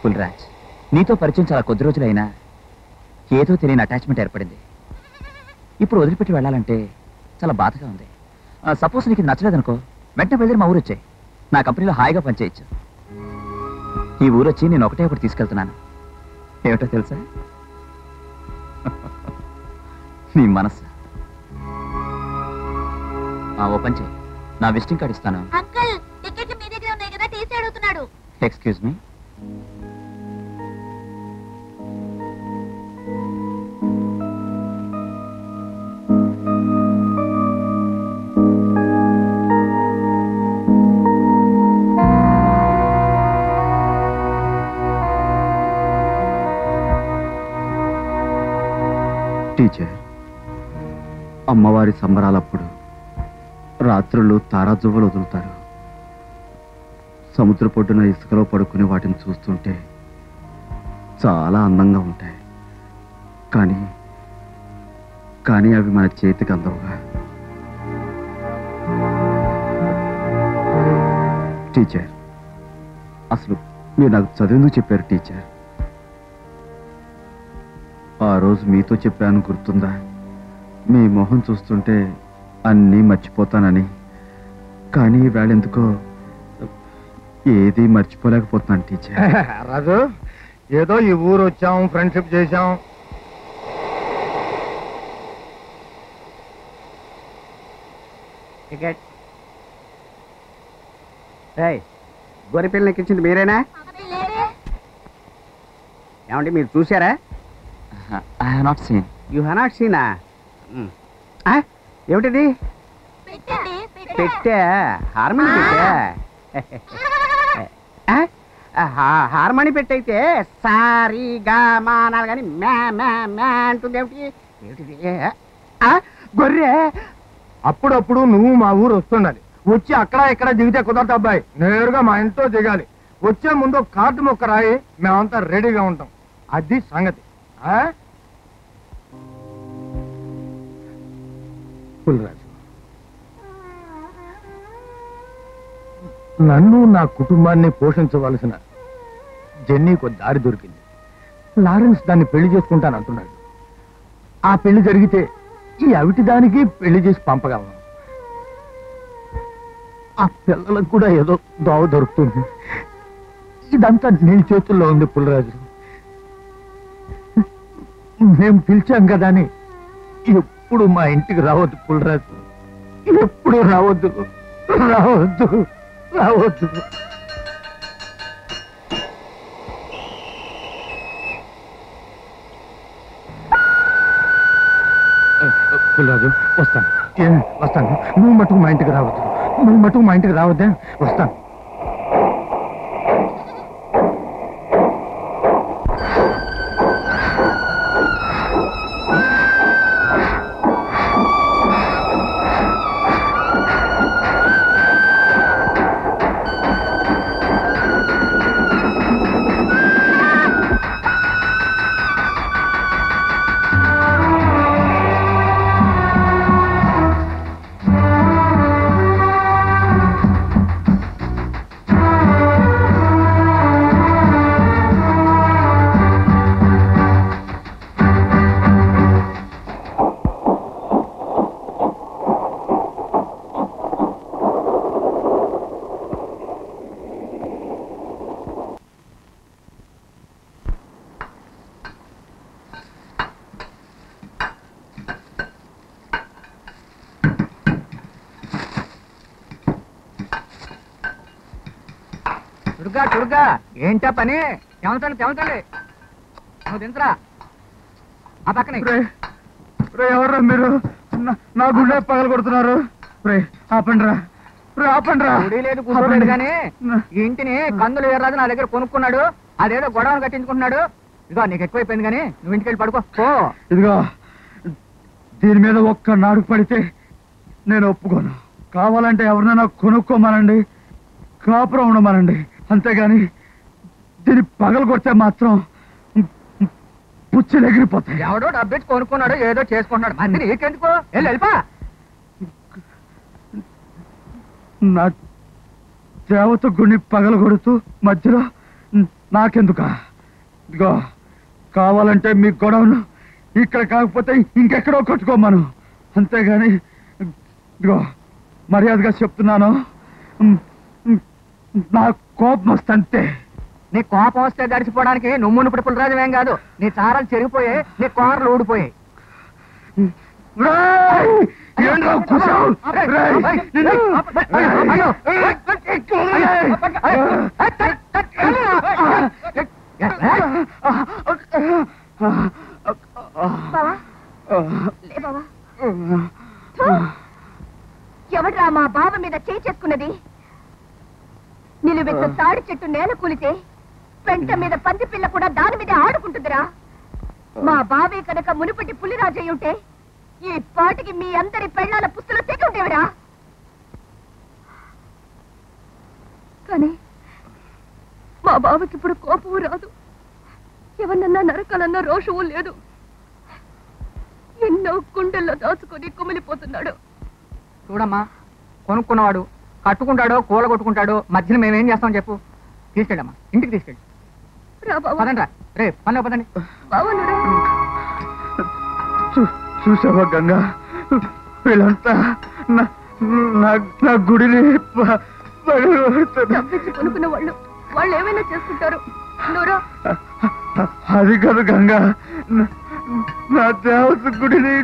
పుల్రాజ్, నీతో పరిచయం చాలా కొద్ది రోజులైనా ఏదో తెలియని అటాచ్మెంట్ ఏర్పడింది. ఇప్పుడు వదిలిపెట్టి వెళ్ళాలంటే చాలా బాధగా ఉంది. సపోజ్ నీకు నచ్చలేదనుకో, వెంటనే బయలుదేరి మా ఊరు వచ్చాయి. నా కంపెనీలో హాయిగా పనిచేయచ్చు. ఈ ఊరు వచ్చి నేను ఒకటి తీసుకెళ్తున్నాను. ఏమిటో తెలుసా? నీ మనసు. ఓ పని చేయి, నా విజిటింగ్ కార్డు ఇస్తాను. Excuse me. టీచర్, అమ్మవారి సంబరాలప్పుడు రాత్రులు తారాజువ్వలు వదులుతారు. సముద్ర పొడ్డున ఇసుకలో పడుకుని వాటిని చూస్తుంటే చాలా అందంగా ఉంటాయి. కానీ కానీ అవి మన చేతికి అందవుగా. టీచర్, అసలు మీరు నాకు చదివేందుకు చెప్పారు టీచర్? ఆ రోజు మీతో చెప్పాను, గుర్తుందా? మీ మొహం చూస్తుంటే అన్నీ మర్చిపోతానని. కానీ వేళెందుకో ఏది మర్చిపోలేకపోతున్నాను టీచర్. రాజు, ఏదో ఈ ఊరు వచ్చాం, ఫ్రెండ్షిప్ చేశాం. టికెట్. గొర్రెపిల్లని ఎక్కించింది మీరేనా? ఏమండి, మీరు చూసారా? I have not seen. You have not seen? ఏమిటిది? పెట్టా? హార్మోని పెట్టా? హార్మోని పెట్టయితే సారీ గా మా అనాలి కానీ మ్యా మ్యా మ్యా అంటుంది. ఏమిటిది? గొర్రె. అప్పుడప్పుడు నువ్వు మా ఊరు వస్తుండాలి. వచ్చి అక్కడ ఇక్కడ దిగితే కుదరదు అబ్బాయి. నేరుగా మా ఇంట్లో దిగాలి. వచ్చే ముందు కార్డు మొక్క రాయి, మేమంతా రెడీగా ఉంటాం. అది సంగతి. పుల్రాజు, నన్ను నా కుటుంబాన్ని పోషించవలసిన జెన్నీకి దారి దొరికింది. లారెన్స్ దాన్ని పెళ్లి చేసుకుంటానంటున్నాడు. ఆ పెళ్లి జరిగితే ఈ అవిటి దానికి పెళ్లి చేసి పంపగలను. ఆ పిల్లలకు కూడా ఏదో దోవ దొరుకుతుంది. ఇదంతా నీ చేతుల్లో ఉంది పుల్రాజు. మేము పిలిచాం కదా అని ఎప్పుడు మా ఇంటికి రావద్దు పుల్రాజు. ఎప్పుడు రావద్దు, రావద్దు, రావద్దు. పుల్రాజు, వస్తాను, వస్తాను. నువ్వు మటుకు మా ఇంటికి రావద్దు. నువ్వు మటుకు మా ఇంటికి రావద్దే. వస్తాను. చురుగ్గా ఏంటా పని? తెమతండి నువ్వు దించరా. ఆ పక్కనే ఎవర్రా మీరు? నా గుండె పగలు కొడుతున్నారు. ఆపండ్రా, ఆపండ్రా. గుడి లేదు కూర్చోలేదు కానీ ఇంటిని కందులు ఏర్రాజు నా దగ్గర కొనుక్కున్నాడు. అదేదో గొడవను కట్టించుకుంటున్నాడు. ఇదిగో నీకు ఎక్కువైపోయింది కానీ నువ్వు ఇంటికి వెళ్ళి పడుకో. ఇదిగో, దీని మీద ఒక్క నాడు పడితే నేను ఒప్పుకోను. కావాలంటే ఎవరినైనా కొనుక్కోమనండి, కాపురం ఉండమనండి. అంతేగాని దీన్ని పగలు కొడితే మాత్రం పుచ్చులు ఎగిరిపోతాయి. ఎవడో డబ్బెట్టి కొనుక్కున్నాడు, ఏదో చేసుకున్నాడు. మంది నీకెందుకో, వెళ్ళిపా. నా దేవత గుణి పగలు కొడుతూ మధ్యలో నాకెందుకా? ఇదిగో కావాలంటే మీ గొడవను ఇక్కడ కాకపోతే ఇంకెక్కడో కొట్టుకోమను, అంతేగాని ఇదిగో మర్యాదగా చెప్తున్నాను, నా కోపం వస్తే. నీ కోపం వస్తే గడిచిపోవడానికి నువ్వు మునుపటి పుల్లరాజువేం కాదు. నీ చారాలు చెరిగిపోయాయి, నీ కోరలు ఊడిపోయాయి. ఎవడ్రా మా బావ మీద చేయి చేసుకున్నది? నిలువెత్తు తాడి చెట్టు నేల కూలితే పెంట మీద పంది పిల్ల కూడా దాని మీద ఆడుకుంటుందిరా. మా బావే కనుక మునుపటి పులిరాజయ్య ఉంటే ఈ పాటికి మీ అందరి పెళ్ళాల పుస్తలు తెగి ఉండేవిరా. కానీ మా బావకి ఇప్పుడు కోపము రాదు, ఎవరన్నా నరకాలన్నా రోషము లేదు. ఎన్నో గుండెల్లో దాచుకొని కుమిలిపోతున్నాడు. చూడమ్మా, కొనుక్కున్నవాడు కట్టుకుంటాడో కూల కొట్టుకుంటాడో మధ్యన మేమేం చేస్తాం చెప్పు. తీసుకెళ్ళమ్మా, ఇంటికి తీసుకెళ్ళి. పదండి రా, రే పనిలో పదండి. చూసావా గంగా, వీళ్ళంతా నా గుడిని కొనుక్కున్న వాళ్ళు వాళ్ళు ఏమైనా చేసుకుంటారు. అది కాదు గంగా, నా దేవత గుడిని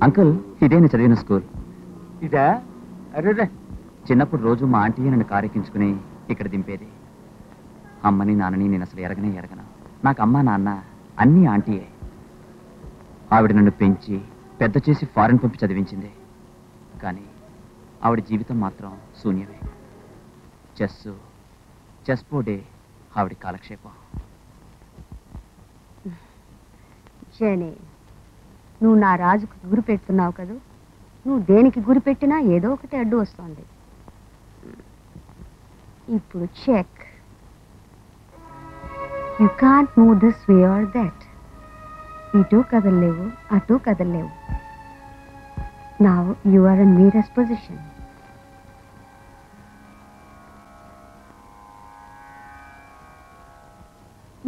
అంకుల్, ఇదే నేను చదివిన స్కూల్. ఇదా? అరే, చిన్నప్పుడు రోజు మా ఆంటీ నన్ను కారెక్కించుకుని ఇక్కడ దింపేది. అమ్మని నాన్నని నేను అసలు ఎరగను. నాకు అమ్మ నాన్న అన్నీ ఆంటీయే. ఆవిడ నన్ను పెంచి పెద్ద చేసి ఫారెన్ పంపి చదివించింది. కానీ ఆవిడ జీవితం మాత్రం శూన్యమే. చెస్ బోర్డే ఆవిడ కాలక్షేపం. నువ్వు నా రాజుకు గురి పెడుతున్నావు కదూ. నువ్వు దేనికి గురి పెట్టినా ఏదో ఒకటి అడ్డు వస్తుంది. ఇప్పుడు check. You can't move this way or that. ఇటు కదలలేవు, అటు కదలలేవు. Now you are in mirrors position.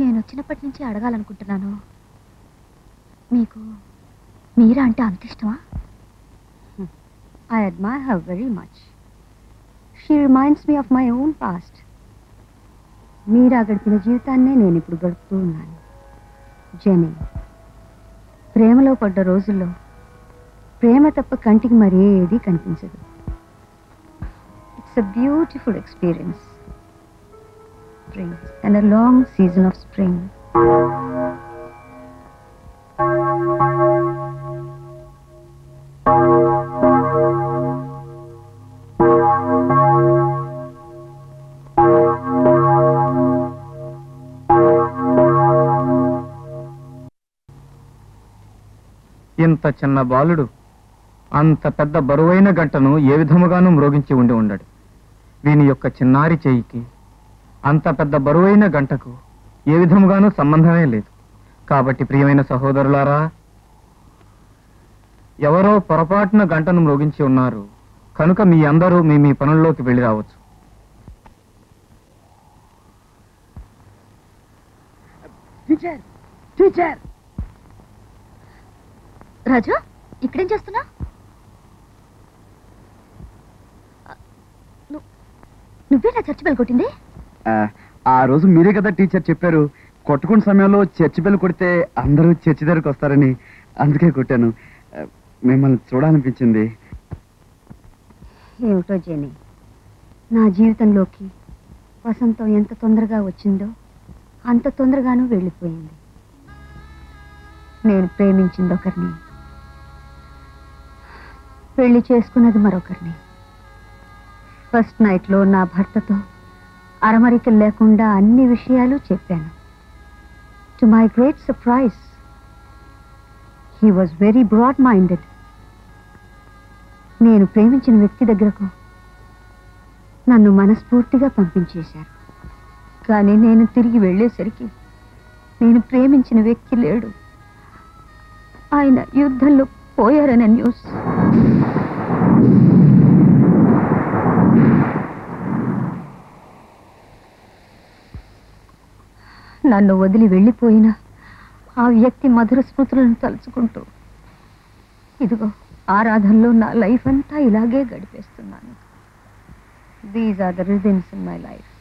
నేను వచ్చినప్పటి నుంచి అడగాలనుకుంటున్నాను, మీకు మీరా అంటే అంత ఇష్టమా? I admire her very much. She reminds me of my own past. మీరా గడిపిన జీవితాన్నే నేను ఇప్పుడు గడుపుతూ ఉన్నాను. జెనీ, ప్రేమలో పడ్డ రోజుల్లో ప్రేమ తప్ప కంటికి మరేది కనిపించదు. It's a beautiful experience. Spring and a long season of spring. ఇంత చిన్న బాలుడు అంత పెద్ద బరువైన గంటను ఏ విధముగానూ మ్రోగించి ఉండడు. వీని యొక్క చిన్నారి చేయికి అంత పెద్ద బరువైన గంటకు ఏ విధముగానూ సంబంధమే లేదు. కాబట్టి ప్రియమైన సహోదరులారా, ఎవరో పొరపాటున గంటను మ్రోగించి ఉన్నారు కనుక మీ అందరూ మీ పనుల్లోకి వెళ్ళి రావచ్చు. రాజు, ఇక్కడేం చేస్తున్నా? నువ్వేనా చర్చి బెల్ కొట్టింది? ఆ రోజు మీరే కదా టీచర్ చెప్పారు, కొట్టుకున్న సమయంలో చర్చి బెల్ కొడితే అందరూ చర్చి దగ్గరకు వస్తారని. అందుకే కొట్టాను. మిమ్మల్ని చూడాలనిపించింది. ఏమిటో జేని, నా జీవితంలోకి వసంతం ఎంత తొందరగా వచ్చిందో అంత తొందరగానూ వెళ్ళిపోయింది. నేను ప్రేమించింది ఒకరిని, పెళ్లి చేసుకున్నది మరొకరిని. ఫస్ట్ నైట్లో నా భర్తతో అరమరికలు లేకుండా అన్ని విషయాలు చెప్పాను. To my great surprise, he was very broad minded. నేను ప్రేమించిన వ్యక్తి దగ్గరకు నన్ను మనస్ఫూర్తిగా పంపించేశారు. కానీ నేను తిరిగి వెళ్ళేసరికి నేను ప్రేమించిన వ్యక్తి లేడు. ఆయన యుద్ధంలో పోయారనే న్యూస్. నన్ను వదిలి వెళ్ళిపోయిన ఆ వ్యక్తి మధుర స్మృతులను తలుచుకుంటూ ఇదిగో ఆరాధనలో నా లైఫ్ అంతా ఇలాగే గడిపేస్తున్నాను. These are the rhythms in my life.